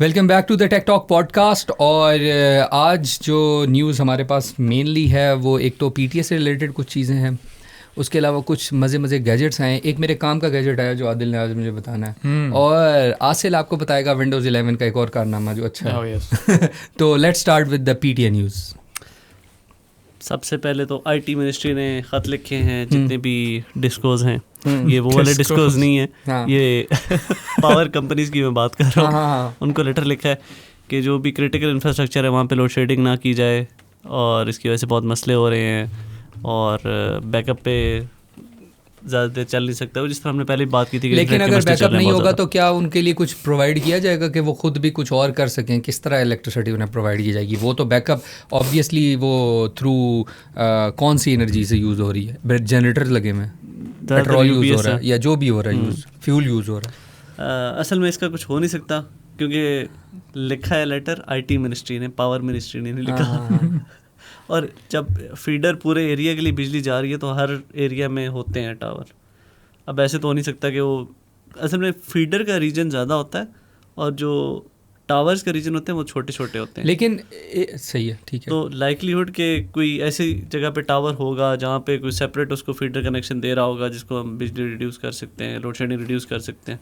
Welcome back to the tech talk podcast. और आज जो न्यूज़ हमारे पास मेनली है वो एक तो पीटीए से रिलेटेड कुछ चीज़ें हैं, उसके अलावा कुछ मज़े गैजेट्स हैं। एक मेरे काम का गैजेट आया जो आदिल ने आज मुझे बताना है, और आसिल आपको बताएगा विंडोज़ 11 का एक और कारनामा जो अच्छा है। तो let's start with the PTA news. सबसे पहले तो आईटी मिनिस्ट्री ने ख़त लिखे हैं जितने भी डिस्कोज हैं, ये वो वाले डिस्कोज नहीं है, ये पावर कंपनीज की मैं बात कर रहा हूँ। उनको लेटर लिखा है कि जो भी क्रिटिकल इंफ्रास्ट्रक्चर है वहाँ पे लोड शेडिंग ना की जाए, और इसकी वजह से बहुत मसले हो रहे हैं, और बैकअप पे ज़्यादा देर चल नहीं सकता, जिस तरह हमने पहले बात की थी। लेकिन अगर बैकअप नहीं होगा तो क्या उनके लिए कुछ प्रोवाइड किया जाएगा कि वो खुद भी कुछ और कर सकें? किस तरह इलेक्ट्रिसिटी उन्हें प्रोवाइड की जाएगी? वो तो बैकअप ऑब्वियसली वो थ्रू कौन सी एनर्जी से यूज़ हो रही है? जनरेटर लगे हुए, पेट्रोल यूज़ हो रहा है या जो भी हो रहा है यूज़, फ्यूल यूज़ हो रहा है। असल में इसका कुछ हो नहीं सकता क्योंकि लिखा है लेटर आईटी मिनिस्ट्री ने, पावर मिनिस्ट्री ने नहीं लिखा। और जब फीडर पूरे एरिया के लिए बिजली जा रही है तो हर एरिया में होते हैं टावर। अब ऐसे तो हो नहीं सकता कि वो, असल में फीडर का रीजन ज़्यादा होता है और जो टावर्स का रीजन होते हैं वो छोटे छोटे होते हैं। लेकिन सही है, ठीक है। तो लाइकलीहुड के कोई ऐसी जगह पे टावर होगा जहाँ पे कोई सेपरेट उसको फीडर कनेक्शन दे रहा होगा जिसको हम बिजली रिड्यूस कर सकते हैं, लोड शेडिंग रिड्यूस कर सकते हैं।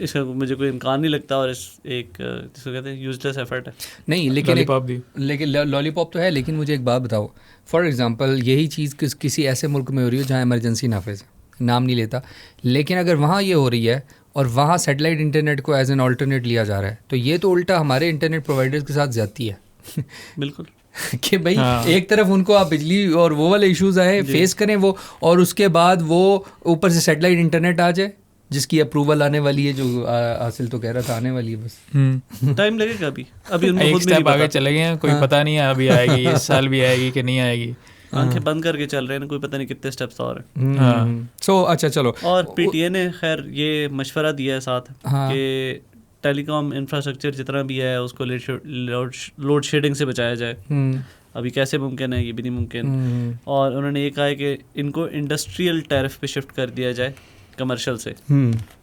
इसका मुझे कोई इम्कान नहीं लगता, और इस एक जिसको कहते हैं यूजलेस एफर्ट है। नहीं, लेकिन लॉलीपॉप तो है, लेकिन मुझे एक बात बताओ। फॉर एग्जांपल यही चीज़ किसी ऐसे मुल्क में हो रही हो जहाँ इमरजेंसी नाफिज है, नाम नहीं लेता, लेकिन अगर वहाँ ये हो रही है और वहाँ सैटेलाइट इंटरनेट को एज एन ऑल्टरनेट लिया जा रहा है, तो ये तो उल्टा हमारे इंटरनेट प्रोवाइडर्स के साथ ज्यादती है। बिल्कुल कि भाई एक तरफ उनको आप बिजली और वो वाले इश्यूज आए फेस करें वो, और उसके बाद वो ऊपर से सैटेलाइट इंटरनेट आ जाए जिसकी अप्रूवल आने वाली है, जो हासिल तो कह रहा था आने वाली है, बस टाइम लगेगा। अभी उनको एक स्टेप आगे चले गए हैं, कोई पता नहीं है अभी आएगी, इस साल भी आएगी कि नहीं आएगी। आंखें बंद करके चल रहे हैं, कोई पता नहीं कितने स्टेप्स और हैं। सो अच्छा चलो, और पीटीए ने खैर ये मशवरा दिया है साथ कि टेलीकॉम इंफ्रास्ट्रक्चर जितना भी है उसको लोड शेडिंग से बचाया जाए। अभी कैसे मुमकिन है? ये भी नहीं मुमकिन। और उन्होंने ये कहा है कि इनको इंडस्ट्रियल टैरिफ पे शिफ्ट कर दिया जाए कमर्शियल से,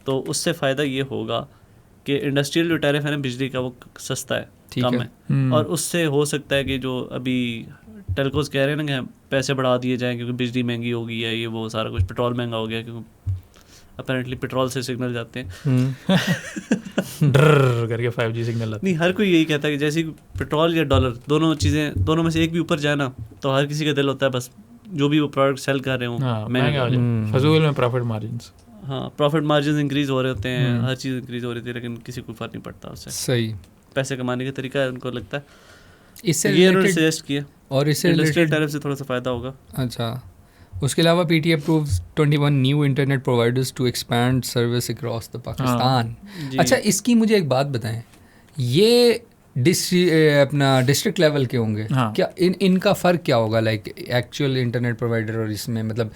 तो उससे फ़ायदा ये होगा कि इंडस्ट्रियल जो टैरिफ है ना बिजली का वो सस्ता है, कम है, और उससे हो सकता है कि जो अभी टेलकोस कह रहे हैं ना कि पैसे बढ़ा दिए जाएँ क्योंकि बिजली महंगी हो गई है, ये वो सारा कुछ, पेट्रोल महंगा हो गया क्योंकि अपेरेंटली पेट्रोल से सिग्नल जाते हैं डर करके 5G सिग्नल आते। नहीं, हर कोई यही कहता है कि जैसे पेट्रोल या डॉलर, दोनों में से एक भी ऊपर जाए ना तो हर किसी का दिल होता है बस जो भी वो प्रोडक्ट सेल कर रहे हो महंगा हो जाए, फजूल में प्रॉफिट मार्जिन्स। हाँ, प्रॉफिट मार्जिन इंक्रीज हो रहे होते हैं, हर चीज़ इंक्रीज हो रही थी, लेकिन किसी को फर्क नहीं पड़ता उससे। सही पैसे कमाने का तरीका है, उनको लगता है इससे ये उन्होंने सजेस्ट किया, और इससे इंडस्ट्रियल टैरिफ से थोड़ा सा फ़ायदा होगा। अच्छा, उसके अलावा PTA approves 21 new internet providers to expand service across the Pakistan. अच्छा, इसकी मुझे एक बात बताएं, ये अपना डिस्ट्रिक्ट लेवल के होंगे क्या? इनका फ़र्क क्या होगा, लाइक एक्चुअल इंटरनेट प्रोवाइडर और इसमें, मतलब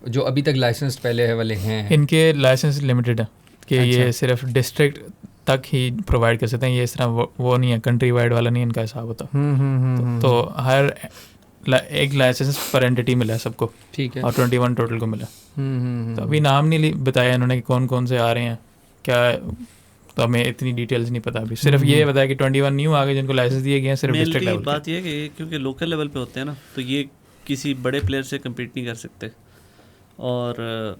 जो अभी तक लाइसेंस पहले है वाले हैं? इनके लाइसेंस लिमिटेड है कि ये सिर्फ डिस्ट्रिक्ट तक ही प्रोवाइड कर सकते हैं, ये इस तरह वो नहीं है, कंट्री वाइड वाला नहीं इनका हिसाब होता। तो हर एक लाइसेंस पर एंटिटी मिला है सबको, ठीक है, और 21 टोटल को मिला। तो अभी नाम नहीं बताया इन्होंने कि कौन कौन से आ रहे हैं क्या, तो हमें इतनी डिटेल्स नहीं पता अभी। सिर्फ ये बताया कि 21 न्यू आ गए जिनको लाइसेंस दिए गए हैं सिर्फ डिस्ट्रिक्ट लेवल। बात ये है कि क्योंकि लोकल लेवल पे होते हैं ना, तो ये किसी बड़े प्लेयर से कम्पीट नहीं कर सकते, और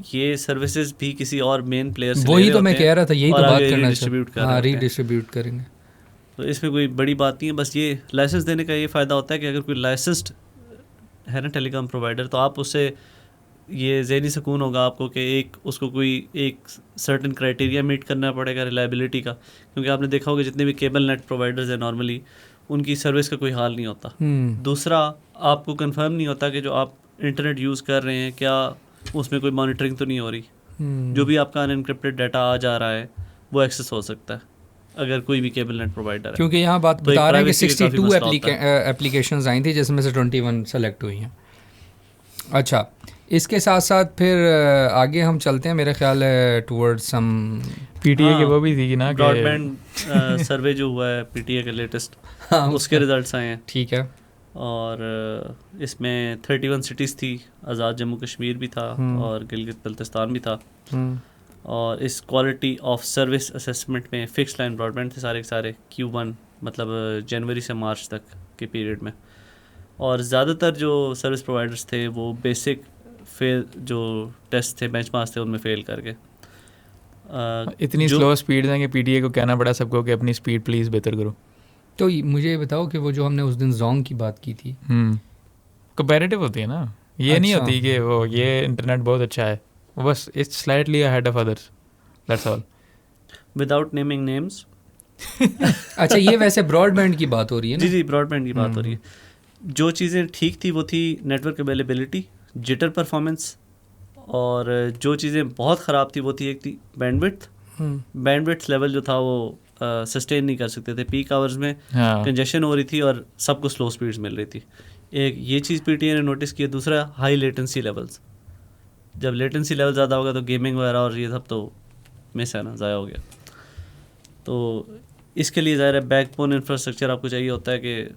ये सर्विसेज भी किसी और मेन प्लेयर से, वही तो मैं कह रहा था, यही तो बात करना चाहिए, रीडिस्ट्रीब्यूट करेंगे। तो इसमें कोई बड़ी बात नहीं है, बस ये लाइसेंस देने का ये फ़ायदा होता है कि अगर कोई लाइसेंस्ड है ना टेलीकॉम प्रोवाइडर, तो आप उससे ये ज़हनी सुकून होगा आपको कि उसको कोई एक सर्टेन क्राइटेरिया मीट करना पड़ेगा रिलायबिलिटी का, क्योंकि आपने देखा होगा जितने भी केबल नेट प्रोवाइडर्स हैं नॉर्मली उनकी सर्विस का कोई हाल नहीं होता। दूसरा, आपको कंफर्म नहीं होता कि जो आप इंटरनेट यूज़ कर रहे हैं क्या उसमें कोई मॉनिटरिंग तो नहीं हो रही। जो भी आपका अनएनक्रिप्टेड डाटा आ जा रहा है वो एक्सेस हो सकता है अगर कोई भी केबल नेट प्रोवाइडर है, क्योंकि यहाँ बात तो बता रहे हैं कि 62 एप्लीकेशंस आई थी जिसमें से 21 सेलेक्ट हुई हैं। अच्छा, इसके साथ साथ फिर आगे हम चलते हैं, मेरा ख्याल है टुवर्ड्स सम पीटीए के वो भी थी ना, ब्रॉडबैंड सर्वे जो हुआ है पीटीए का लेटेस्ट, उसके रिजल्ट्स आए हैं। ठीक है, और इसमें 31 सिटीज़ थी, आज़ाद जम्मू कश्मीर भी था और गिलगित बल्तिस्तान भी था, और इस क्वालिटी ऑफ सर्विस असेसमेंट में फिक्स लाइन ब्रॉडबैंड थे सारे के सारे Q1 मतलब जनवरी से मार्च तक के पीरियड में, और ज़्यादातर जो सर्विस प्रोवाइडर्स थे वो बेसिक फेल जो टेस्ट थे बेंचमार्क्स थे उनमें फेल करके इतनी स्लो स्पीड है कि PTA को कहना पड़ा सबको कि अपनी स्पीड प्लीज़ बेहतर करो। तो मुझे ये बताओ कि वो जो हमने उस दिन जोंग की बात की थी कंपैरेटिव होती है ना, ये नहीं होती कि वो ये इंटरनेट बहुत अच्छा है, बस it's slightly ahead of others, that's all, without naming names. अच्छा ये वैसे ब्रॉडबैंड की बात हो रही है ना? जी ब्रॉडबैंड की बात हो रही है। जो चीज़ें ठीक थी वो थी नेटवर्क अवेलेबिलिटी, जिटर परफॉर्मेंस, और जो चीज़ें बहुत ख़राब थी वो थी एक थी बैंडविड्थ। बैंडविड्थ लेवल जो था वो सस्टेन नहीं कर सकते थे, पीक आवर्स में कंजेशन हो रही थी और सबको स्लो स्पीड्स मिल रही थी। एक ये चीज़ PTA ने नोटिस की है। दूसरा हाई लेटेंसी लेवल्स, जब लेटेंसी लेवल ज़्यादा होगा तो गेमिंग वगैरह और ये सब तो मिस है ना, ज़ाया हो गया। तो इसके लिए ज़ाहिर है बैकबोन इंफ्रास्ट्रक्चर आपको चाहिए होता है कि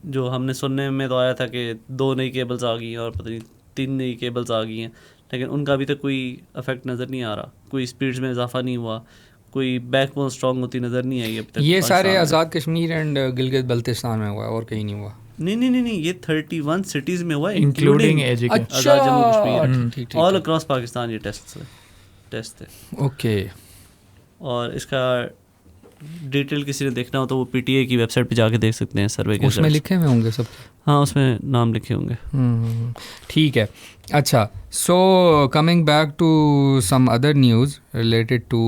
जो हमने सुनने में तो आया था कि 2 नई केबल्स आ गई हैं और पता नहीं 3 नई केबल्स आ गई हैं, लेकिन उनका अभी तक कोई इफेक्ट नज़र नहीं आ रहा, कोई स्पीड्स में इजाफा नहीं हुआ, कोई बैकबोन स्ट्रॉन्ग होती नज़र नहीं आई अभी तक। ये सारे आज़ाद कश्मीर एंड गिलगित बल्तिस्तान में हुआ और कहीं नहीं हुआ? नहीं, ये 31 सिटीज़ में हुआ इंक्लूडिंग आज़ाद जम्मू कश्मीर, ऑल अक्रॉस पाकिस्तान ये टेस्ट थे। ओके। और इसका डिटेल किसी ने देखना हो तो वो PTA की वेबसाइट पे जाके देख सकते हैं सर्वे के। उसमें लिखे हुए होंगे सब? हाँ उसमें नाम लिखे होंगे। ठीक है। अच्छा, so coming back to some other news related to,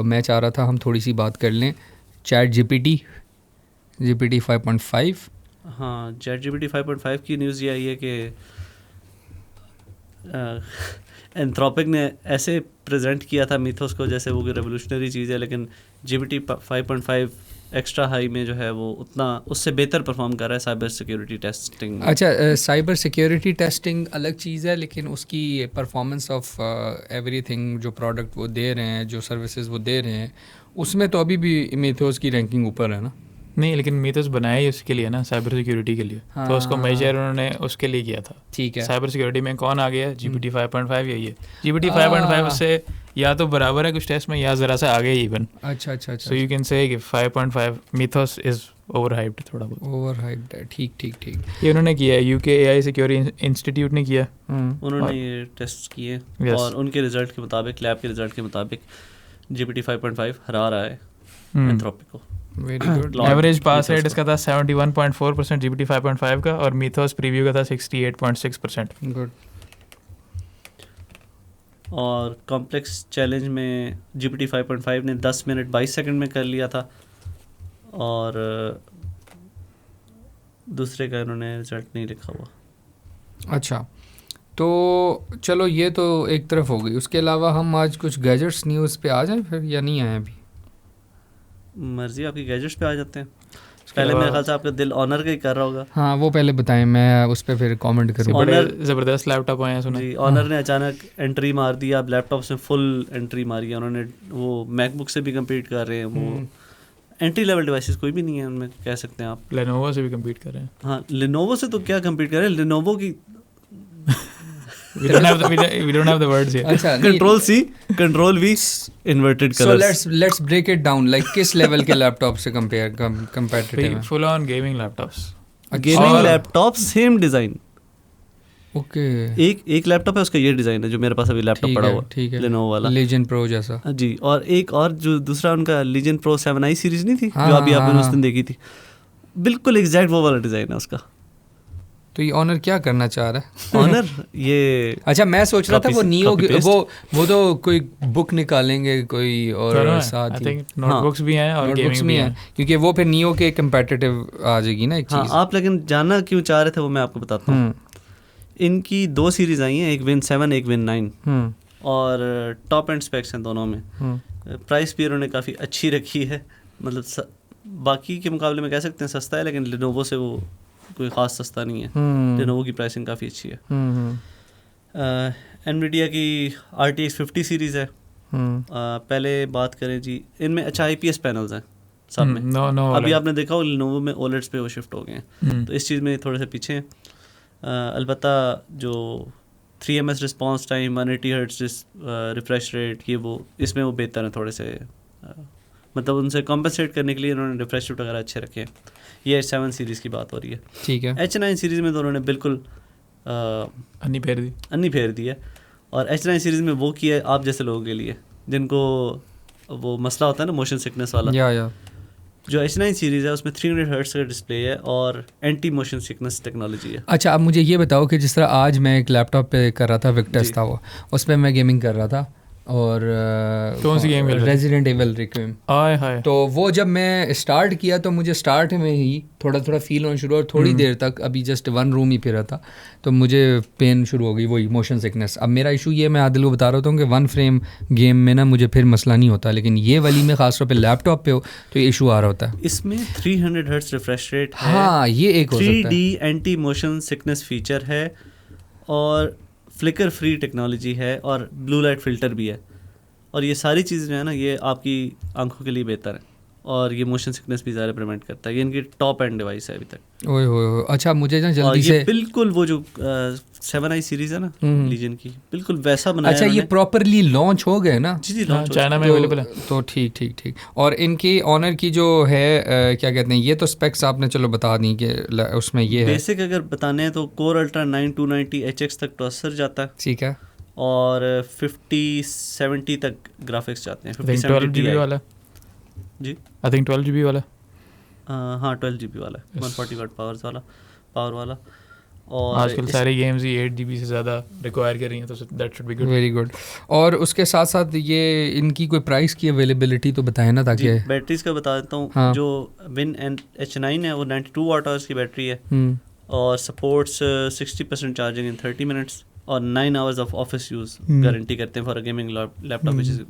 मैं चाह रहा था हम थोड़ी सी बात कर लें ChatGPT 5.5। हाँ ChatGPT 5.5 की न्यूज़ ये आई है कि एंथ्रोपिक ने ऐसे प्रेजेंट किया था मिथोस को जैसे वो रेवोल्यूशनरी चीज़ है, लेकिन GPT 5.5 एक्स्ट्रा हाई में जो है वो उतना उससे बेहतर परफॉर्म कर रहा है साइबर सिक्योरिटी टेस्टिंग। अच्छा, साइबर सिक्योरिटी टेस्टिंग अलग चीज़ है, लेकिन उसकी परफॉर्मेंस ऑफ एवरीथिंग जो प्रोडक्ट वो दे रहे हैं, जो सर्विसेज वो दे रहे हैं, उसमें तो अभी भी मिथोस की रैंकिंग ऊपर है ना? नहीं, लेकिन मिथोस बनाया ही उसके लिए ना, साइबर सिक्योरिटी के लिए। हाँ, तो उसको मेजर उन्होंने उसके लिए किया था। ठीक है। साइबर सिक्योरिटी में कौन आ गया? GPT 5.5 यही है। GPT 5.5 से या तो बराबर है कुछ टेस्ट में या ज़रा सा आगे इवन। अच्छा। सो यू कैन से कि 5.5 मिथोस इज़ ओवरहाइप्ड, थोड़ा बहुत ओवरहाइप्ड है। ठीक। ये उन्होंने किया है, UK AI सिक्योरिटी इंस्टीट्यूट ने किया, उन्होंने ये टेस्ट किए और उनके रिजल्ट के मुताबिक, लैब के रिजल्ट के मुताबिक GPT 5.5 हरा रहा है एंथ्रोपिक को। Very good. एवरेज पास रेट इसका था 71.4% GPT 5.5 का, और मिथोस प्रीव्यू का था 68.6%। गुड। और कॉम्प्लेक्स चैलेंज में GPT 5.5 ने 10 मिनट 22 सेकंड में कर लिया था, और दूसरे का इन्होंने रिजल्ट नहीं लिखा हुआ। अच्छा, तो चलो ये तो एक तरफ हो गई। उसके अलावा हम आज कुछ गैजेट्स न्यूज़ पे आ जाएं फिर, या नहीं आए अभी? मर्जी आपकी, गैजेट्स पे आ जाते हैं। पहले मेरे ख्याल से आपका दिल ऑनर का ही कर रहा होगा। हाँ वो पहले बताएं, मैं उस पर फिर कमेंट करूँ। ऑनर ज़बरदस्त लैपटॉप आए हैं सुना जी। ऑनर ने अचानक एंट्री मार दी, अब लैपटॉप से फुल एंट्री मारी है उन्होंने। वो मैकबुक से भी कम्पीट कर रहे हैं, वो एंट्री लेवल डिवाइसेस कोई भी नहीं है उनमें, कह सकते हैं आप। लेनोवो से भी कम्पीट कर रहे हैं। हाँ लेनोवो से तो क्या कम्पीट कर रहे हैं, लेनोवो की we don't have the words here. अच्छा, control C control V inverted colours. So let's break it down, like किस लेवल के लैपटॉप से कंपैरेटिव है? Full on gaming laptops. Gaming laptop same design. Okay. एक laptop है उसका ये design है जो मेरे पास अभी लैपटॉप पड़ा हुआ है, लेनोवो वाला लीजन प्रो जैसा जी। और एक और जो दूसरा उनका लीजन प्रो 7i सीरीज नहीं थी जो अभी आपने उस दिन देखी थी, बिल्कुल एग्जैक्ट वो वाला डिज़ाइन है उसका। तो ये ऑनर क्या करना चाह रहा है? ऑनर ये अच्छा, मैं सोच रहा था वो नियो वो तो कोई बुक निकालेंगे कोई और साथ ही नोटबुक्स भी हैं और गेमिंग भी हैं, क्योंकि वो फिर नियो के कंपेटिटिव आ जाएगी ना एक चीज़। हाँ आप लेकिन जानना क्यों चाह रहे थे वो मैं आपको बताता हूँ। इनकी 2 सीरीज़ आई हैं, एक विन 7 एक विन 9, और टॉप एंड स्पेक्स हैं दोनों में। प्राइस भी उन्होंने काफ़ी अच्छी रखी है, मतलब बाकी के मुकाबले में कह सकते हैं सस्ता है, लेकिन लेनोवो से वो कोई ख़ास सस्ता नहीं है। लेनोवो की प्राइसिंग काफ़ी अच्छी है। एनवीडिया की RTX 50 सीरीज़ है। पहले बात करें जी इनमें, अच्छा IPS पैनल्स हैं सब में। अभी आपने देखा हो लेनोवो में OLEDs पे वो शिफ्ट हो गए हैं, तो इस चीज़ में थोड़े से पीछे हैं। अलबत्ता जो 3ms response time, 180 hertz refresh rate, ये वो इसमें वो बेहतर हैं थोड़े से, मतलब उनसे कॉम्पनसेट करने के लिए इन्होंने रिफ्रेश रेट वगैरह अच्छे रखे हैं। ये H7 सीरीज़ की बात हो रही है। ठीक है। H9 सीरीज़ में तो उन्होंने बिल्कुल अन्नी फेर दी है। और H9 सीरीज़ में वो किया है आप जैसे लोगों के लिए जिनको वो मसला होता है ना मोशन सिकनेस वाला। या जो H9 सीरीज़ है उसमें 300 हर्ट्ज का डिस्प्ले है और एंटी मोशन सिकनेस टेक्नोलॉजी है। अच्छा, अब मुझे ये बताओ कि जिस तरह आज मैं एक लैपटॉप पे कर रहा था, विक्टर्स था वो, उस पर मैं गेमिंग कर रहा था और कौन सी गेम? Resident evil requiem. तो वो जब मैं स्टार्ट किया तो मुझे स्टार्ट में ही थोड़ा थोड़ा फील होना शुरू, और थोड़ी देर तक अभी जस्ट 1 रूम ही फिरा था तो मुझे पेन शुरू हो गई, वही मोशन सिकनेस। अब मेरा इशू ये, मैं आदिल को बता रहा हूँ कि 1 फ्रेम गेम में ना मुझे फिर मसला नहीं होता, लेकिन ये वाली में खासतौर पे लैपटॉप पे हो तो ये इशू आ रहा होता है। इसमें 300 हर्ट्ज रिफ्रेश रेट है। हाँ, ये एक हो सकता है। 3D anti motion sickness feature है और फ्लिकर फ्री टेक्नोलॉजी है और ब्लू लाइट फ़िल्टर भी है। और ये सारी चीज़ें जो है ना ये आपकी आंखों के लिए बेहतर है और ये मोशन सिकनेस भी ज़्यादा प्रिवेंट करता है। ये इनकी टॉप एंड डिवाइस है अभी तक। ओए होए, अच्छा मुझे ना जल्दी से बिल्कुल वो जो 7i सीरीज़ है ना लीजन की, बिल्कुल वैसा बनाया। अच्छा, ये प्रॉपरली लॉन्च हो गए ना? जी लॉन्च चाइना में अवेलेबल है। तो ठीक। और इनकी ऑनर की जो है क्या कहते हैं, ये तो स्पेक्स आपने चलो बता दी कि उसमें ये है बेसिक अगर बताने हैं तो कोर अल्ट्रा 9290HX तक प्रोसेसर जाता है। ठीक है। और 5070 तक ग्राफिक्स जाते हैं। 12 GB वाला जी, आई थिंक 12 GB वाला। हाँ 12 GB वाला है, 140 वाट पावर वाला। और आजकल सारी गेम्स ही 8 GB से ज़्यादा रिक्वायर कर रही हैं, तो that should be good, very good. और उसके साथ साथ ये इनकी कोई प्राइस की अवेलेबिलिटी तो बताए ना, ताकि बैटरीज का बता देता हूँ। हाँ। जो विन H9 है वो 92 वाट आवर्स की बैटरी है और सपोर्ट्स 60% चार्जिंग इन 30 मिनट्स और 9 hours of office use guarantee करते हैं for a gaming laptop, which is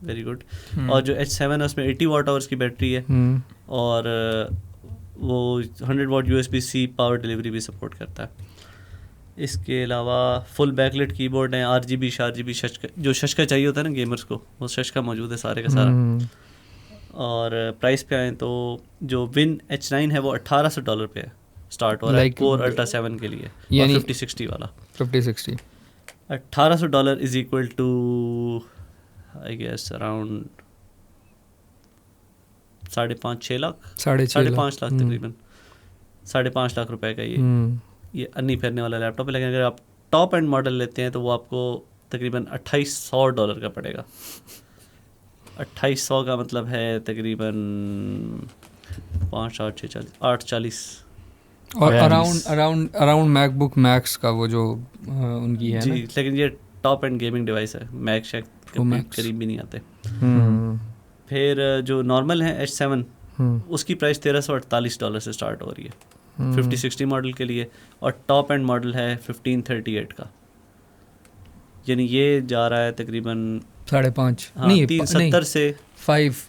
very good. और जो H7 है उसमें 80 वाट आवर्स की बैटरी है और वो 100 वाट USB-C पावर डिलीवरी भी सपोर्ट करता है। इसके अलावा फुल बैकलिट कीबोर्ड है, RGB जो शशका चाहिए होता है ना गेमर्स को, वो शशका मौजूद है सारे का सारा। और प्राइस पे आए तो जो विन H9 है वो $1800 पे है, स्टार्ट हो रहा है कोर अल्ट्रा 7 के लिए, और 5060 वाला 5060 $1800 is equal to I guess around 5.5-6 lakh, 5.5 lakh तकरीबन, 5.5 लाख रुपए का ये अन्नी फेरने वाला लैपटॉप है। लेकिन अगर आप टॉप एंड मॉडल लेते हैं तो वो आपको तकरीबन $2800 का पड़ेगा। 2800 का मतलब है तकरीबन 5 8 6 840। और अराउंड मैकबुक मैक्स का वो जो उनकी है जी ना? लेकिन ये टॉप एंड गेमिंग डिवाइस है, मैक शेक करीब भी नहीं आते। फिर जो नॉर्मल है H7 उसकी प्राइस $1348 से स्टार्ट हो रही है 5060 मॉडल के लिए, और टॉप एंड मॉडल है 1538 का, यानी ये जा रहा है तकरीबन 5.5 नहीं 370 से 5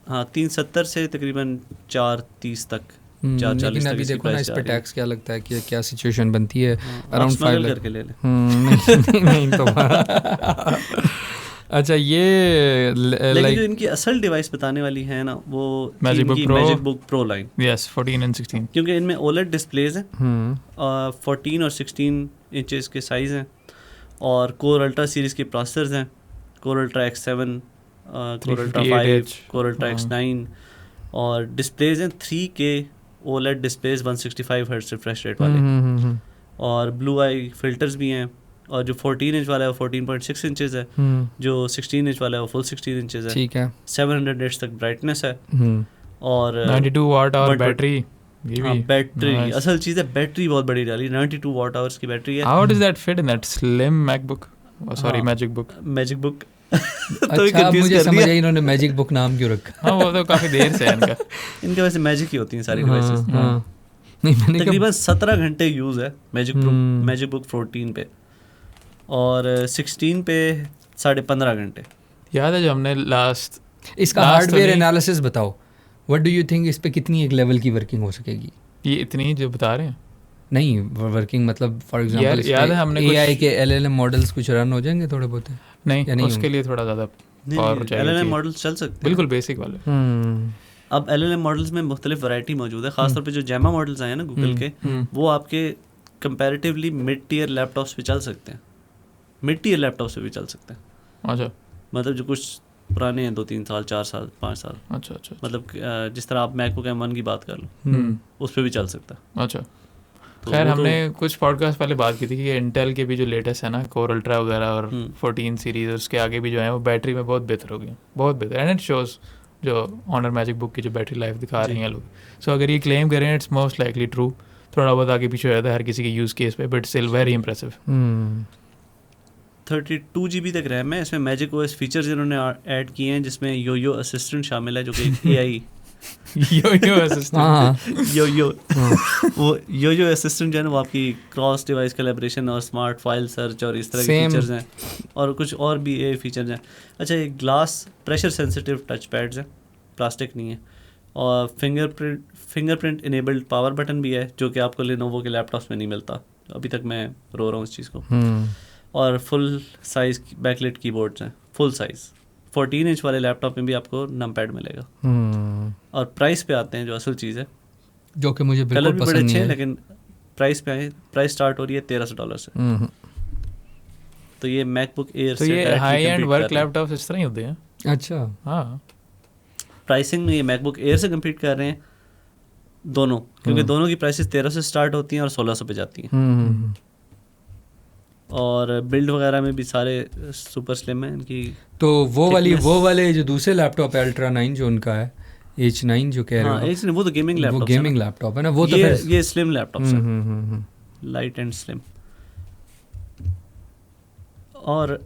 हाँ 370 से तकरीबन 430 तक 440 लेकिन अभी देखो ना इस पे टैक्स क्या लगता है कि क्या सिचुएशन बनती है। अराउंड 5 लाख करके ले ले। नहीं तो अच्छा ये लेकिन जो इनकी असल डिवाइस बताने वाली है ना वो मैजिक प्रो लाइन, यस 14 और 16, क्योंकि इनमें OLED डिस्प्लेज हैं 14 और 16 इंचेस के साइज़ हैं और कोर अल्ट्रा सीरीज़ के प्रोसेसर्स हैं, core ultra X7, core ultra 5, core ultra X9, और डिस्प्लेज हैं 3K OLED displays 165 hertz refresh rate वाले, और ब्लू आई फिल्टर्स भी हैं, और जो 14 इंच वाला है वो 14.6 इंचेस है, जो 16 इंच वाला है वो फुल 16 इंचेस है, ठीक है। 700 निट्स तक ब्राइटनेस है और 92 वाट आवर बैटरी। बैटरी असल चीज़ है, बैटरी बहुत बड़ी डाली, 92 वाट आवर्स की बैटरी है। How does that fit in that slim MacBook, sorry magic book अच्छा मुझे समझ आया इन्होंने मैजिक बुक नाम क्यों रखा। हाँ वो तो काफ़ी देर से है इनके वैसे मैजिक ही होती हैं सारी डिवाइसेस। तकरीबन 17 घंटे यूज़ है मैजिक बुक 14 पे, और 16 पे 15.5 घंटे। याद है जो हमने लास्ट इसका हार्डवेयर एनालिसिस बताओ, व्हाट डू यू थिंक इस पे कितनी एक लेवल की वर्किंग हो सकेगी? ये इतनी जो बता रहे हैं नहीं वर्किंग मतलब फॉर एग्जांपल याद है हमने AI के LLM मॉडल्स कुछ रन हो जाएंगे थोड़े बहुत? नहीं उसके लिए थोड़ा ज़्यादा पावर चाहिए। LLM मॉडल्स चल सकते हैं बिल्कुल बेसिक वाले। अब LLM मॉडल्स में मुख्तलिफ वैरायटी मौजूद है, खासतौर पे जो जैमा मॉडल्स आए हैं ना गूगल के, वो आपके कंपैरेटिवली मिड टियर लैपटॉप्स पे चल सकते हैं, मिड टीयर लैपटॉप से भी चल सकते हैं. अच्छा, मतलब जो कुछ पुराने हैं 2-3 साल 4 साल 5 साल. अच्छा अच्छा. मतलब जिस तरह आप मैकबुक M1 की बात कर लो, उस पर भी चल सकता है. अच्छा. तो खैर वो हमने कुछ पॉडकास्ट पहले बात की थी कि इंटेल के भी जो लेटेस्ट है ना, कोर अल्ट्रा वगैरह और 14 सीरीज उसके आगे भी जो है वो बैटरी में बहुत बेहतर हो गई, बहुत बेहतर. एंड इट शोज जो ऑनर मैजिक बुक की जो बैटरी लाइफ दिखा रही हैं लोग. सो अगर ये क्लेम करें इट्स मोस्ट लाइकली ट्रू. थोड़ा बहुत आगे पीछे हो जाता है हर किसी के यूज़ केस पे, but still very impressive. 32 GB तक रैम है. इसमें मैजिक OS फीचर्स इन्होंने ऐड किए हैं जिसमें यो असिस्टेंट शामिल है जो कि AI यो असिस्टेंट यो वो असिस्टेंट जो है ना वो आपकी क्रॉस डिवाइस कोलैबोरेशन और स्मार्ट फाइल सर्च और इस तरह के फीचर्स हैं, और कुछ और भी AI फीचर्स हैं. अच्छा, ये glass pressure sensitive touch pads हैं, प्लास्टिक नहीं है, और फिंगरप्रिंट इनेबल्ड पावर बटन भी है जो कि आपको लेनोवो के लैपटॉप्स में नहीं मिलता. अभी तक मैं रो रहा हूँ इस चीज़ को. और फुल साइज बैकलाइट कीबोर्ड्स हैं, फुल साइज. 14 इंच वाले लैपटॉप में भी आपको नमपैड मिलेगा. और प्राइस पे आते हैं जो असल चीज़ है, जो कि मुझे कलर बिल्कुल भी बड़े पसंद अच्छे नहीं हैं, है. लेकिन प्राइस पे आए. प्राइस स्टार्ट हो रही है $1300 से. तो ये मैकबुक एयर तो से ये हाई एंड वर्क लैपटॉप्स इस तरह ही होते हैं. अच्छा. हाँ, प्राइसिंग में ये मैकबुक एयर से कम्पीट कर रहे हैं दोनों, क्योंकि दोनों की प्राइसेस 1300 से स्टार्ट होती हैं और 1600 पे जाती हैं. और बिल्ड वगैरह में भी सारे सुपर स्लिम है इनकी. तो वो वाले जो दूसरे लैपटॉप है अल्ट्रा 9 जो उनका है H9 जो कह रहे हो, H9 वो तो गेमिंग लैपटॉप, वो गेमिंग लैपटॉप है ना, वो तो ये स्लिम लैपटॉप्स है, लाइट एंड स्लिम. और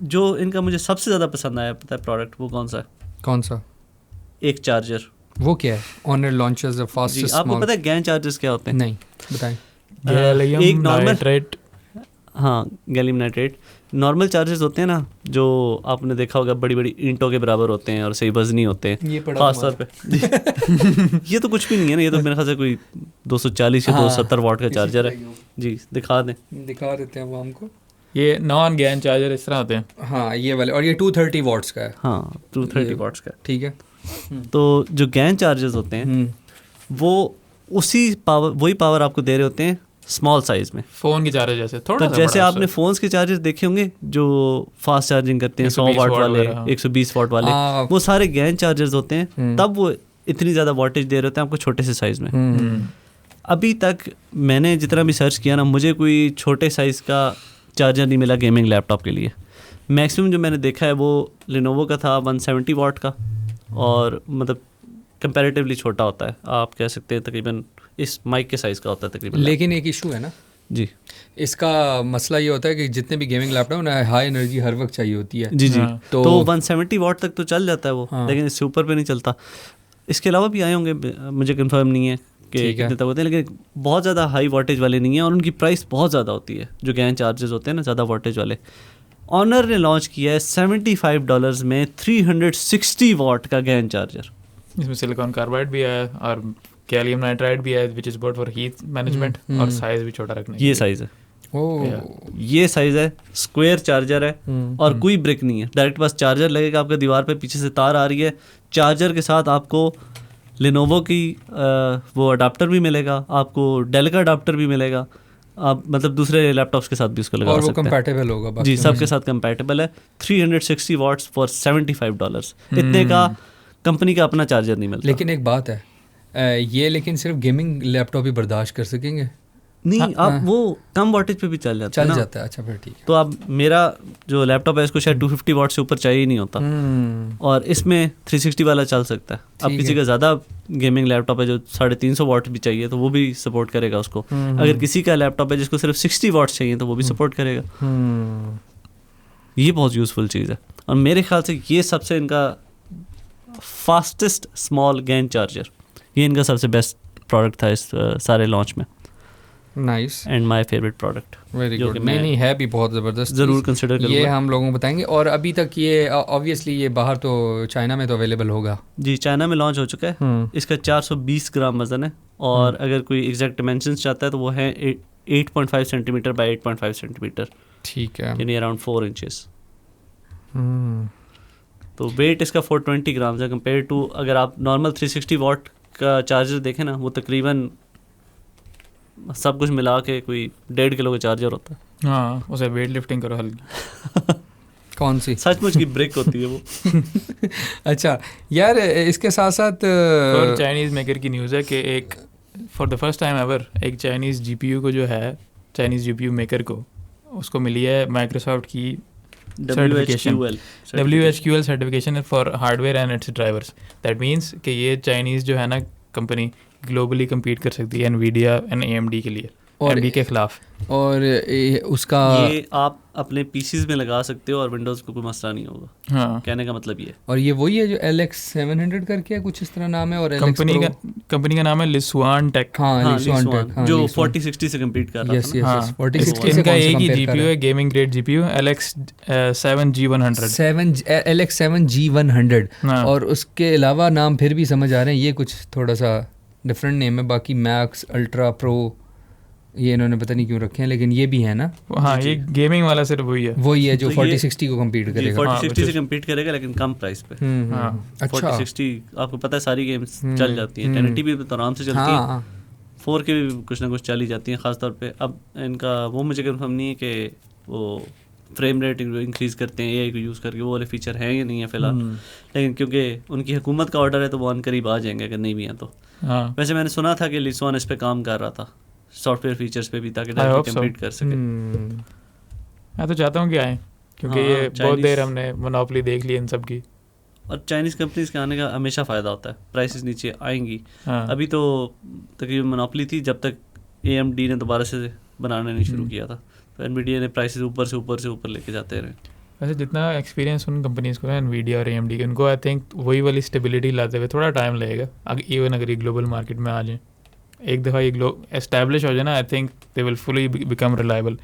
जो इनका मुझे सबसे ज़्यादा पसंद आया पता है प्रोडक्ट, वो कौन सा? एक चार्जर. वो क्या है? Honor launchers the fastest. आपको पता है गैन चार्जर्स क्या होते हैं? नहीं, बताएं. एक नॉर्मल, हाँ, गैलियम नाइट्रेट. नॉर्मल चार्जर्स होते हैं ना जो आपने देखा होगा बड़ी बड़ी ईंटों के बराबर होते हैं और सही वजनी होते हैं. ये पड़ा खास तौर पे ये तो कुछ भी नहीं है ना, ये तो मेरे ख्याल से कोई 240 या 270 वाट का चार्जर है. जी दिखा देते हैं वो हमको. ये नॉन गैन चार्जर इस तरह होते हैं. हाँ, ये वाले. और ये 230 वाट्स का है. हाँ, 230 वाट्स का. ठीक है. तो जो गैन चार्जर्स होते हैं वो वही पावर आपको दे रहे होते हैं स्मॉल साइज में, फ़ोन के चार्जर जैसे. थोड़ा तो जैसे आपने फ़ोन्स के चार्जर देखे होंगे जो फास्ट चार्जिंग करते हैं 100 वाट वाले, 120 वाट वाले, वो सारे गैन चार्जर्स होते हैं. तब वो इतनी ज़्यादा वोल्टेज दे रहे होते हैं आपको छोटे से साइज़ में. अभी तक मैंने जितना भी सर्च किया ना, मुझे कोई छोटे साइज़ का चार्जर नहीं मिला गेमिंग लैपटॉप के लिए. मैक्सिमम जो मैंने देखा है वो लेनोवो का था 170 वाट का, और मतलब कंपैरेटिवली छोटा होता है, आप कह सकते हैं तकरीबन इस माइक के साइज़ का होता है तकरीबन. लेकिन एक इशू है ना जी, इसका मसला ये होता है कि जितने भी गेमिंग लैपटॉप ना हाई एनर्जी हर वक्त चाहिए होती है. जी. तो 170 वाट तक तो चल जाता है वो. लेकिन इससे ऊपर पे नहीं चलता. इसके अलावा भी आए होंगे, मुझे कंफर्म नहीं है कि कितने तक होते हैं, लेकिन बहुत ज़्यादा हाई वोल्टेज वाले नहीं है, और उनकी प्राइस बहुत ज़्यादा होती है. जो गैन चार्जर्स होते हैं ना ज़्यादा वोल्टेज वाले, ऑनर ने लॉन्च किया है $75 में 360 वाट का गैन चार्जर. इसमें सिलिकॉन कार्बाइड भी है और गैलियम नाइट्राइड भी है, which is good for heat management, और साइज़ भी छोटा रखने. ये साइज़ है. ये साइज़ है, स्क्वायर चार्जर है, और कोई ब्रिक नहीं है. डायरेक्ट बस चार्जर लगेगा आपके दीवार पे, पीछे से तार आ रही है. चार्जर के साथ आपको लेनोवो की वो अडाप्टर भी मिलेगा, आपको डेल का अडाप्टर भी मिलेगा. आप मतलब दूसरे लैपटॉप्स के साथ भी उसको लगा सकते हैं, और वो कंपैटिबल होगा. जी, सबके साथ कंपैटिबल है. 360 वाट्स फॉर $75. इतने का कंपनी का अपना चार्जर नहीं मिलता. लेकिन एक बात है, ये लेकिन सिर्फ गेमिंग लैपटॉप ही बर्दाश्त कर सकेंगे. नहीं, आप वो कम वोल्टेज पे भी चल जाता है. अच्छा, फिर ठीक है. तो आप, मेरा जो लैपटॉप है इसको शायद 250 वाट से ऊपर चाहिए ही नहीं होता, और इसमें 360 वाला चल सकता है. अब किसी का ज़्यादा गेमिंग लैपटॉप है जो 350 वाट भी चाहिए तो वो भी सपोर्ट करेगा उसको. अगर किसी का लैपटॉप है जिसको सिर्फ 60 वाट चाहिए तो वो भी सपोर्ट करेगा. ये बहुत यूज़फुल चीज़ है, और मेरे ख्याल से ये सबसे इनका फास्टेस्ट स्मॉल गैन चार्जर, ये इनका सबसे बेस्ट प्रोडक्ट था इस सारे लॉन्च में. Nice. And my favourite product. Very good. नहीं है भी बहुत ज़बरदस्त. ज़रूर कंसिडर करूँगा. ये हम लोगों को बताएंगे. और अभी तक ये ऑब्वियसली ये बाहर तो चाइना में तो अवेलेबल होगा. जी, चाइना में लॉन्च हो चुका है. इसका 420 ग्राम वजन है, और अगर कोई एग्जैक्ट डिमेंशंस चाहता है तो वो है 8.5 सेंटीमीटर बाई 8.5 सेंटीमीटर. ठीक है. यानी अराउंड 4 इंचेस. तो वेट इसका 420 ग्राम है, कंपेयर टू अगर आप नॉर्मल 360 वाट का चार्जर देखें ना, वो तकरीबन सब कुछ मिला के कोई 1.5 किलो का चार्जर होता है. हाँ, उसे वेट लिफ्टिंग करो हल्की। कौन सी? सचमुच की ब्रेक होती है वो। अच्छा यार, इसके साथ साथ और चाइनीज़ मेकर की न्यूज़ है कि एक for the first time ever एक चाइनीज़ जीपीयू को जो है, चाइनीज़ जीपीयू मेकर को उसको मिली है माइक्रोसॉफ्ट की WHQL certification for hardware and it's drivers. That means कि ये चाइनीज़ जो है ना कंपनी ग्लोबली कम्पीट कर सकती है एनवीडिया एंड AMD के लिए, AMD के खिलाफ। और उसका ये आप अपने पीसीज में लगा सकते हो और विंडोज़ को कोई मसला नहीं होगा। हाँ, कहने का मतलब ये। और ये वही है जो LX700 करके है, कुछ इस तरह नाम है, और कंपनी का नाम है लिसुआन टेक। हाँ, लिसुआन टेक, हाँ, जो 4060 से कम्पीट कर रहा यस था ना। यस 4060 से इनका एक ही जीपीयू है, gaming grade GPU LX7G100 LX7G100। और उसके अलावा नाम फिर भी समझ आ रहे हैं, ये कुछ थोड़ा सा डिफरेंट नेम है। बाकी मैक्स, अल्ट्रा, प्रो, ये इन्होंने पता नहीं क्यों रखे हैं, लेकिन ये भी है ना। हाँ, ये गेमिंग वाला सिर्फ वही है जो 4060 को कम्पीट करेगा। 4060 से कम्पीट करेगा लेकिन कम प्राइस पे। अच्छा, 4060 आपको पता है सारी गेम्स चल जाती हैं, 1080 भी तो आराम से चलती है, 4K भी कुछ ना कुछ चली जाती हैं। ख़ासतौर पे अब इनका वो मुझे कंफर्म नहीं है कि वो फ्रेम रेट इंक्रीज़ करते हैं AI को यूज़ करके, वो वाले फीचर हैं या नहीं है फ़िलहाल। लेकिन क्योंकि उनकी हुकूमत का ऑर्डर है तो वो अन करीब आ जाएंगे, अगर नहीं भी हैं तो। वैसे मैंने सुना था कि लिसुआन इस पे काम कर रहा था, सॉफ्टवेयर फीचर्स पे भी, ताकि डायरेक्ट कंप्लीट कर सके। मैं तो चाहता हूँ कि आए, क्योंकि ये बहुत देर हमने मोनोपोली देख ली इन सब की। और चाइनीज़ कंपनीज के आने का हमेशा फ़ायदा होता है, प्राइसेस नीचे आएंगी। अभी तो तकरीबन मोनोपोली थी जब तक AMD ने दोबारा से बनाना नहीं शुरू किया था, तो NVIDIA ने प्राइसेस ऊपर से ऊपर लेके जाते रहे। वैसे जितना एक्सपीरियंस उन कंपनीज़ को है NVIDIA और AMD के, उनको आई थिंक वही वाली स्टेबिलिटी लाते हुए थोड़ा टाइम लगेगा, इवन अगर ये ग्लोबल मार्केट में आ जाए। एक दफ़ा ये एस्टैब्लिश हो जाए ना, आई think they will fully become reliable.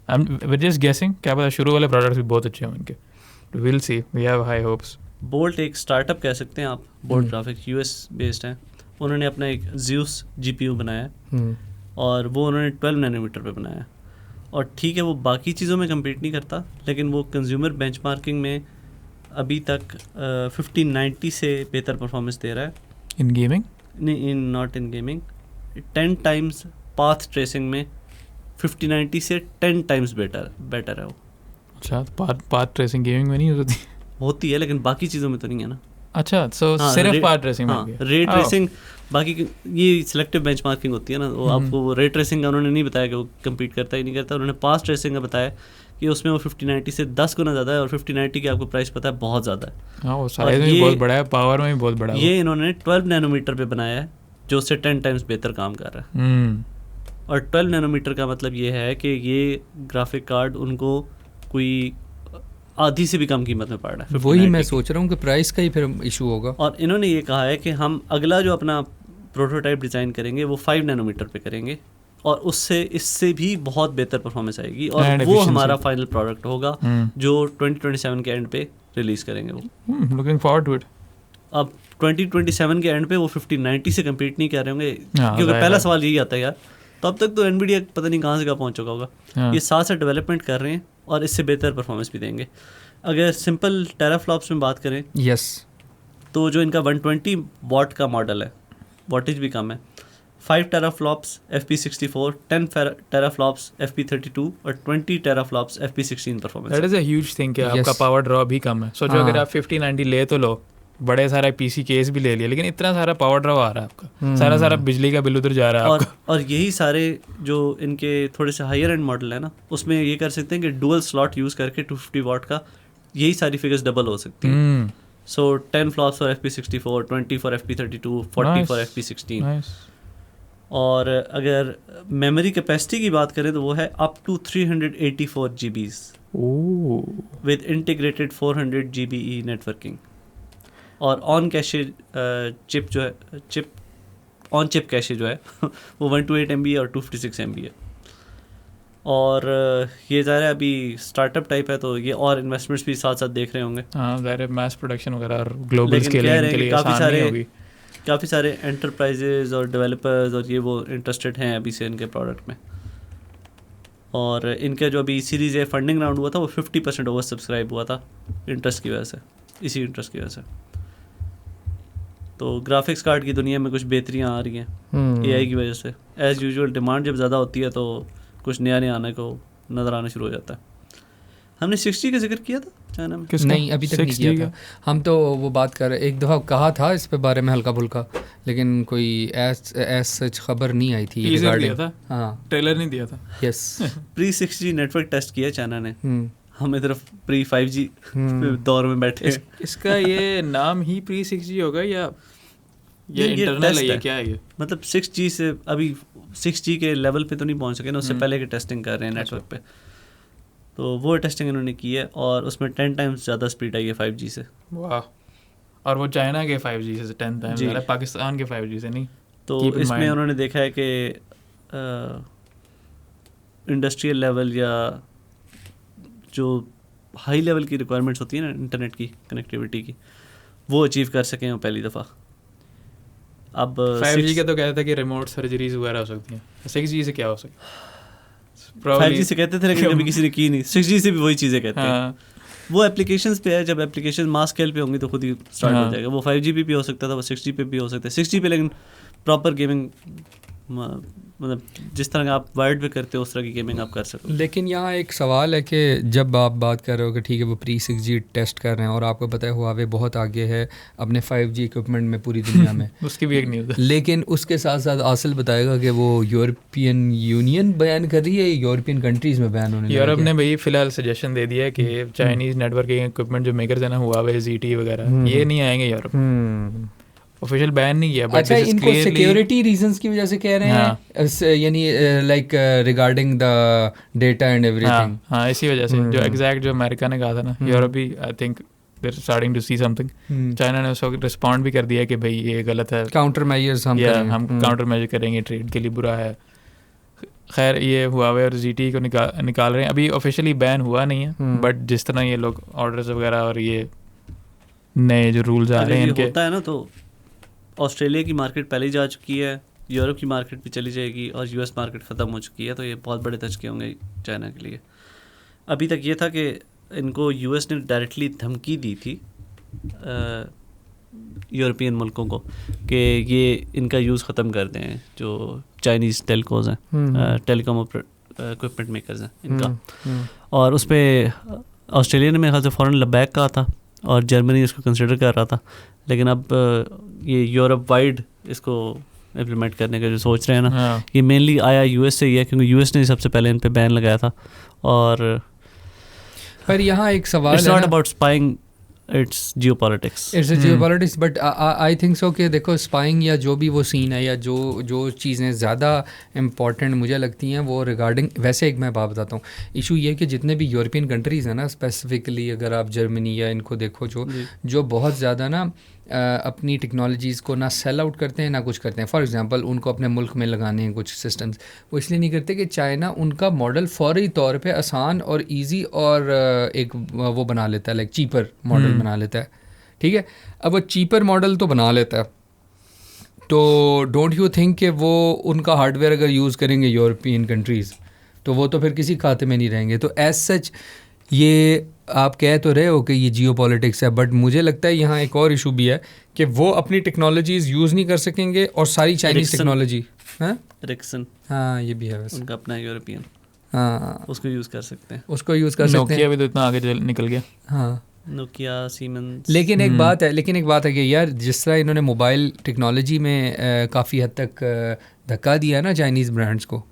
I am just guessing, क्या पता शुरू वाले प्रोडक्ट्स भी बहुत अच्छे हैं उनके। Will see, we have high hopes. Bolt एक स्टार्टअप कह सकते हैं आप, बोल्ट ग्राफिक US बेस्ड है। उन्होंने अपना एक Zeus GPU बनाया है, और वो उन्होंने 12 नैनोमीटर पे बनाया है। और ठीक है, वो बाकी चीज़ों में कम्पीट नहीं करता, लेकिन वो कंज्यूमर बेंचमार्किंग में अभी तक 1590 से बेहतर परफॉर्मेंस दे रहा है। इन गेमिंग नहीं, not in gaming. 10 times path tracing में 1590 से 10 टाइम्स बेटर है वो। अच्छा, पाथ ट्रेसिंग गेमिंग में नहीं होती है, लेकिन बाकी चीज़ों में तो नहीं है ना। अच्छा, सो सिर्फ पाथ ट्रेसिंग में। रे ट्रेसिंग, बाकी ये सिलेक्टिव बेंचमार्किंग होती है ना, वो आपको रे ट्रेसिंग का उन्होंने नहीं बताया कि वो कम्पीट करता ही नहीं करता। उन्होंने पाथ ट्रेसिंग का बताया कि उसमें वो 1590 से 10 गुना ज़्यादा है, और 1590 की आपको प्राइस पता है बहुत ज़्यादा है। वो साइज में भी बहुत बड़ा है, पावर में भी बहुत बड़ा है। ये इन्होंने 12 नैनोमीटर पे बनाया है, जो उससे 10 टाइम्स बेहतर काम कर रहा है। और 12 नैनोमीटर का मतलब ये है कि ये ग्राफिक कार्ड उनको कोई आधी से भी कम कीमत में पड़ रहा है। वही मैं सोच रहा हूँ कि प्राइस का ही फिर इशू होगा। और इन्होंने ये कहा है कि हम अगला जो अपना प्रोटोटाइप डिज़ाइन करेंगे वो 5 नैनोमीटर पे करेंगे, और उससे इससे भी बहुत बेहतर परफॉर्मेंस आएगी, और वो हमारा फाइनल प्रोडक्ट होगा जो 2027 के एंड पे रिलीज़ करेंगे। वो लुकिंग फॉरवर्ड टू इट। अब 2027 के एंड पे वो 1590 से कम्पीट नहीं कर रहे होंगे, क्योंकि पहला सवाल यही आता है यार, तब तक तो NVIDIA पता नहीं कहाँ से कहाँ पहुँच चुका होगा। ये साथ साथ डेवलपमेंट कर रहे हैं और इससे बेहतर परफॉर्मेंस भी देंगे। अगर सिंपल टेराफ्लॉप्स में बात करें, तो जो इनका 120 वाट का मॉडल है, वाटेज भी कम है। 5 टेराफ्लॉप्स FP64, 10 टेराफ्लॉप्स FP32 और 20 teraflops FP16 performance. That is a huge thing कि आपका पावर ड्रॉ भी कम है। सोचो अगर आप 5090 ले तो लो, बड़े सारा PC केस भी ले लिया, लेकिन इतना सारा पावर ड्रॉ आ रहा है आपका, सारा बिजली का बिल उधर जा रहा है आपका। और यही सारे जो इनके थोड़े से हायर एंड मॉडल है ना, उसमें ये कर सकते हैं कि डुअल स्लॉट यूज़ करके 250 वाट का यही सारी फिगर्स डबल हो सकती हैं। सो 10 flops for FP64, 20 for FP32, 40 for FP16। और अगर मेमोरी कैपेसिटी की बात करें तो वो है up to 384 GB with integrated 400 GBE networking. और ऑन कैशे चिप जो है, ऑन चिप कैशे जो है वो 128 MB और 256 MB है। और ये ज़ाहिर है अभी स्टार्टअप टाइप है, तो ये और इन्वेस्टमेंट्स भी साथ साथ देख रहे होंगे। हाँ, ज़ाहिर है मैस प्रोडक्शन वगैरह और ग्लोबल स्केलिंग के लिए आसान नहीं होगी। काफ़ी सारे एंटरप्राइजेज और डेवलपर्स और ये वो इंटरेस्टेड हैं अभी से इनके प्रोडक्ट में। और इनका जो अभी सीरीज़ ए फंडिंग राउंड हुआ था वो 50% ओवर सब्सक्राइब हुआ था इंटरेस्ट की वजह से, इसी इंटरेस्ट की वजह से। तो ग्राफिक्स कार्ड की दुनिया में कुछ बेहतरियाँ आ रही हैं AI की वजह से। एज़ यूजुअल डिमांड जब ज़्यादा होती है तो कुछ नया आने को नज़र आना शुरू हो जाता है। हमने 6G का जिक्र किया था चाइना में? नहीं, अभी तक नहीं किया था। हम तो वो बात कर रहे, एक दफ़ा कहा था इस पे बारे में हल्का फुल्का, लेकिन कोई सच खबर नहीं आई थी रिगार्डिंग। हाँ, ट्रेलर नहीं दिया था। Yes, pre 6G network test किया चाइना ने, हम इधर प्री 5G दौर में बैठे। इसका ये नाम ही प्री 6G होगा या ये इंटरनल है, ये क्या है ये? मतलब 6G से अभी 6G के लेवल पे तो नहीं पहुंच सके ना, उससे पहले की टेस्टिंग कर रहे हैं नेटवर्क पे। तो वो टेस्टिंग इन्होंने की है और उसमें 10 टाइम्स ज़्यादा स्पीड आई है 5G से। वाह। और वो चाइना के 5G से 10 टाइम्स ज़्यादा, पाकिस्तान के 5G से नहीं। तो इसमें उन्होंने देखा है कि इंडस्ट्रियल लेवल या जो हाई लेवल की रिक्वायरमेंट्स होती है ना इंटरनेट की कनेक्टिविटी की, वो अचीव कर सकें वो पहली दफ़ा। अब 5G का तो कहता है कि रिमोट सर्जरीज वगैरह हो सकती हैं, 6G से क्या हो सकता? 5G से कहते थे लेकिन कभी किसी ने की नहीं। 6G से भी वही चीज़ें कहते हैं। वो एप्लीकेशंस पे है, जब एप्लीकेशन मास स्केल पे होंगी तो खुद ही स्टार्ट हो जाएगा। वो 5G पे भी हो सकता था, वो 6G पे भी हो सकता है। 6G पे लेकिन प्रॉपर गेमिंग, मतलब जिस तरह आप वायर्ड पे करते हो उस तरह की गेमिंग आप कर सकते हो। लेकिन यहाँ एक सवाल है कि जब आप बात कर रहे हो कि ठीक है वो प्री 6G टेस्ट कर रहे हैं और आपको पता है हुआवे बहुत आगे है अपने 5G इक्विपमेंट में पूरी दुनिया में उसकी भी एक न्यूज़ है। लेकिन उसके साथ साथ आसिल बताएगा कि वो यूरोपियन यूनियन बैन कर रही है, यूरोपियन कंट्रीज़ में बैन होने। यूरोप ने भाई फिलहाल सजेशन दे दिया है कि चाइनीज़ नेटवर्किंग इक्विपमेंट जो मेकर्स है ना, हुआवे, ZTE वगैरह, ये नहीं आएंगे यूरोप। ऑफिशियल बैन नहीं किया, बट अच्छा इनको सिक्योरिटी रीजंस की वजह से कह रहे हैं, यानी like regarding the data and everything. हाँ, इसी वजह से जो एग्जैक्ट जो अमेरिका ने कहा था ना, यूरोप भी I think they are starting to see something. China ने उसको रिस्पॉन्ड भी कर दिया कि भाई ये गलत है, काउंटर मेजर्स हम काउंटर मेजर करेंगे, ट्रेड के लिए बुरा है। खैर ये हुआवे और ZTE को निकाल रहे हैं। अभी ऑफिशियली बैन हुआ नहीं है, बट जिस तरह ये लोग ऑर्डर्स वगैरह और ये नए जो रूल्स आ रहे हैं इनके, होता है ना, तो ऑस्ट्रेलिया की मार्केट पहले ही जा चुकी है, यूरोप की मार्केट भी चली जाएगी और US मार्केट ख़त्म हो चुकी है। तो ये बहुत बड़े धचके होंगे चाइना के लिए। अभी तक ये था कि इनको US ने डायरेक्टली धमकी दी थी यूरोपियन मुल्कों को कि ये इनका यूज़ ख़त्म कर दें, जो चाइनीज़ टेलकोज़ हैं, टेलीकॉम इक्विपमेंट मेकर्स हैं इनका। और उस पर ऑस्ट्रेलिया ने मेरे ख्याल से फ़ौरन लबैक कहा था और जर्मनी इसको कंसिडर कर रहा था। लेकिन अब ये यूरोप वाइड इसको इम्प्लीमेंट करने का जो सोच रहे हैं ना, ये मेनली आया US से ही है, क्योंकि US ने सबसे पहले इन पे बैन लगाया था। और पर यहाँ एक सवाल है, it's not about spying, it's geopolitics. It's geopolitics, but I think so कि देखो स्पाइंग या जो भी वो सीन है या जो चीज़ें ज़्यादा इम्पॉर्टेंट मुझे लगती हैं वो रिगार्डिंग, वैसे एक मैं बात बताता हूँ, इशू ये कि जितने भी यूरोपियन कंट्रीज़ हैं ना, स्पेसिफिकली अगर आप जर्मनी या इनको देखो, जो बहुत ज़्यादा ना अपनी टेक्नोलॉजीज़ को ना सेल आउट करते हैं ना कुछ करते हैं। फॉर एग्जांपल उनको अपने मुल्क में लगाने हैं कुछ सिस्टम्स, वो इसलिए नहीं करते कि चाइना उनका मॉडल फौरी तौर पे आसान और इजी और एक वो बना लेता है, लाइक चीपर मॉडल बना लेता है। ठीक है, अब वो चीपर मॉडल तो बना लेता है, तो डोंट यू थिंक कि वो उनका हार्डवेयर अगर यूज़ करेंगे यूरोपियन कंट्रीज़ तो वो तो फिर किसी खाते में नहीं रहेंगे। तो एज सच ये आप कह तो रहे हो कि ये जियोपॉलिटिक्स है, बट मुझे लगता है यहाँ एक और इशू भी है कि वो अपनी टेक्नोलॉजीज़ यूज़ नहीं कर सकेंगे और सारी चाइनीज़ टेक्नोलॉजी, एरिक्सन, हाँ ये भी है वैसे, उनका अपना यूरोपियन, हाँ उसको यूज़ कर सकते हैं, उसको यूज़ कर सकते हैं। नोकिया भी तो इतना आगे निकल गया, हाँ नोकिया, सीमेंस। लेकिन एक बात है कि यार जिस तरह इन्होंने मोबाइल टेक्नोलॉजी में काफ़ी हद तक धक्का दिया ना चाइनीज़ ब्रांड्स को,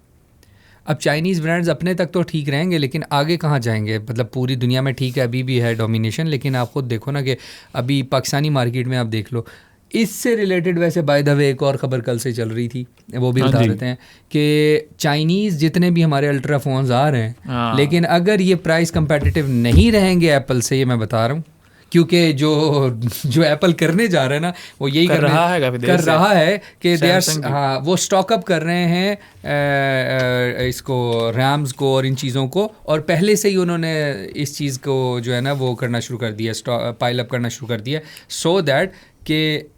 अब चाइनीज़ ब्रांड्स अपने तक तो ठीक रहेंगे लेकिन आगे कहाँ जाएंगे? मतलब पूरी दुनिया में ठीक है अभी भी है डोमिनेशन, लेकिन आप खुद देखो ना कि अभी पाकिस्तानी मार्केट में आप देख लो। इससे रिलेटेड वैसे बाय द वे एक और ख़बर कल से चल रही थी, वो भी बता देते हैं कि चाइनीज़ जितने भी हमारे अल्ट्रा फ़ोन्स आ रहे हैं, लेकिन अगर ये प्राइस कंपेटिटिव नहीं रहेंगे एप्पल से, ये मैं बता रहा हूँ, क्योंकि जो एप्पल करने जा रहा है ना वो यही कर रहा है कि दे आर, हाँ वो स्टॉकअप कर रहे हैं इसको रैम्स को और इन चीज़ों को, और पहले से ही उन्होंने इस चीज़ को जो है ना वो करना शुरू कर दिया, पाइल अप करना शुरू कर दिया, सो दैट कि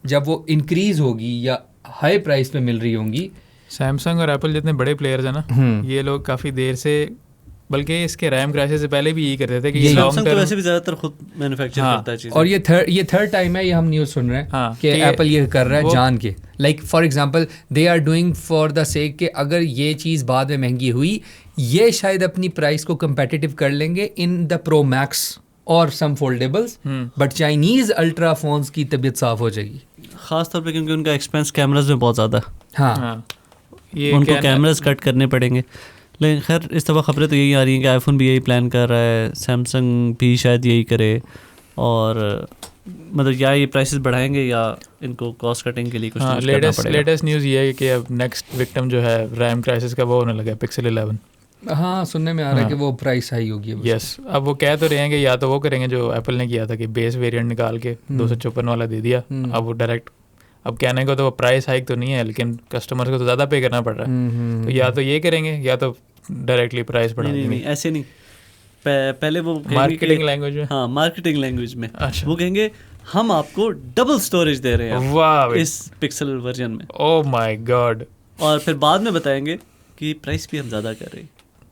जब वो इंक्रीज़ होगी या हाई प्राइस पे मिल रही होंगी। सैमसंग और एप्पल जितने बड़े प्लेयर्स हैं ना, ये लोग काफ़ी देर से बल्कि इसके रैम क्रैशेस से पहले भी यही करते थे कि ये लॉन्ग सैमसंग तो टर्म वैसे भी ज़्यादातर खुद मैन्युफैक्चर करता है चीज़ें। और ये थर्ड टाइम है ये हम न्यूज़ सुन रहे हैं कि एप्पल ये कर रहा है जान के, like for example they are doing for the sake कि अगर ये चीज़ बाद में महंगी हुई ये शायद अपनी प्राइस को कंपेटिटिव कर लेंगे इन द प्रो मैक्स और some foldables, but Chinese ultra phones की तबीयत साफ हो जाएगी, ख़ास तौर पे क्योंकि उनका एक्सपेंस कैमराज में बहुत ज़्यादा है। हाँ ये उनको कैमराज कट करने पड़ेंगे। लेकिन खैर इस दफ़ा खबरें तो यही आ रही हैं कि आईफोन भी यही प्लान कर रहा है, सैमसंग भी शायद यही करे, और मतलब या ये प्राइसेस बढ़ाएंगे या इनको कॉस्ट कटिंग के लिए कुछ करना पड़ेगा। लेटेस्ट न्यूज़ ये है कि अब नेक्स्ट विक्टिम जो है रैम क्राइसिस का वो होने लगा है पिक्सल 11। हाँ सुनने में आ रहा है कि वो प्राइस हाई होगी। यस अब वो कह तो रहे हैं कि या तो वो करेंगे जो एप्पल ने किया था कि बेस वेरिएंट निकाल के 256 वाला दे दिया, अब वो डायरेक्ट अब कहने को तो वो प्राइस हाइक तो नहीं है लेकिन कस्टमर्स को तो ज़्यादा पे करना पड़ रहा है, तो या तो ये करेंगे या तो डायरेक्टली प्राइस बढ़ा देंगे। नहीं ऐसे नहीं, पहले वो मार्केटिंग लैंग्वेज में, हाँ मार्केटिंग लैंग्वेज में अच्छा वो कहेंगे हम आपको डबल स्टोरेज दे रहे हैं वाह इस पिक्सल वर्जन में, ओह माय गॉड, और फिर बाद में बताएंगे कि प्राइस भी हम ज़्यादा कर रहे हैं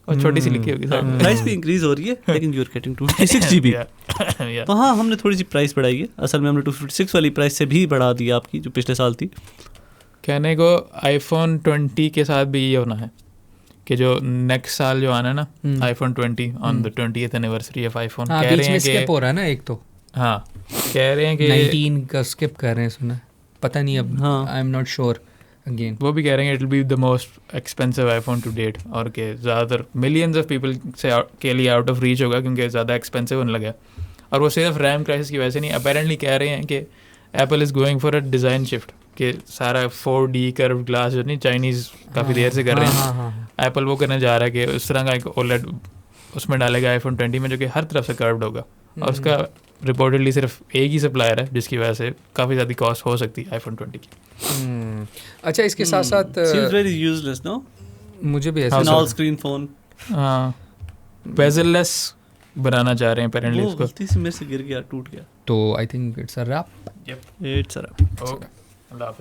और छोटी सी लिखी होगी प्राइस भी इंक्रीज हो रही है लेकिन यू आर गेटिंग 256 GB। तो हाँ हमने थोड़ी सी प्राइस बढ़ाई है, असल में हमने 256 वाली प्राइस से भी बढ़ा दी आपकी जो पिछले साल थी। कहने को आईफोन 20 के साथ भी ये होना है कि जो नेक्स्ट साल जो आना है ना iPhone 20 on the 20th anniversary of iPhone, कह रहे हैं स्किप हो रहा है ना एक, तो हाँ कह रहे हैं कि 19 का स्किप कर रहे हैं, सुना पता नहीं अब, I am not sure again. वो भी कह रहे हैं it will be the most expensive iPhone to date, और कि ज़्यादातर मिलियंस ऑफ पीपल से के लिए आउट ऑफ रीच होगा क्योंकि ज़्यादा एक्सपेंसिव होने लगा। और वो सिर्फ रैम क्राइसिस की वजह से नहीं, अपेरेंटली कह रहे हैं कि Apple is going for a design shift, कि सारा 4D कर्व ग्लास जो नहीं चाइनीज़ काफ़ी देर से कर रहे हैं, एप्पल वो करने जा रहा है कि उस तरह का एक ओलेड उसमें डालेगा आईफोन 20 में जो कि हर तरफ से कर्व्ड होगा, और उसका रिपोर्टेडली सिर्फ एक ही सप्लायर है जिसकी वजह से काफ़ी ज़्यादा कॉस्ट हो सकती है आईफोन 20 की। अच्छा इसके साथ साथ seems very useless no, मुझे भी ऐसा ऑल स्क्रीन फोन बेजललेस बनाना चाह रहे हैं अपेरेंटली वो उसको, गलती से मेरे से गिर गया टूट गया, तो I think it's a wrap. It's a wrap. अल्लाह हाफ़िज़।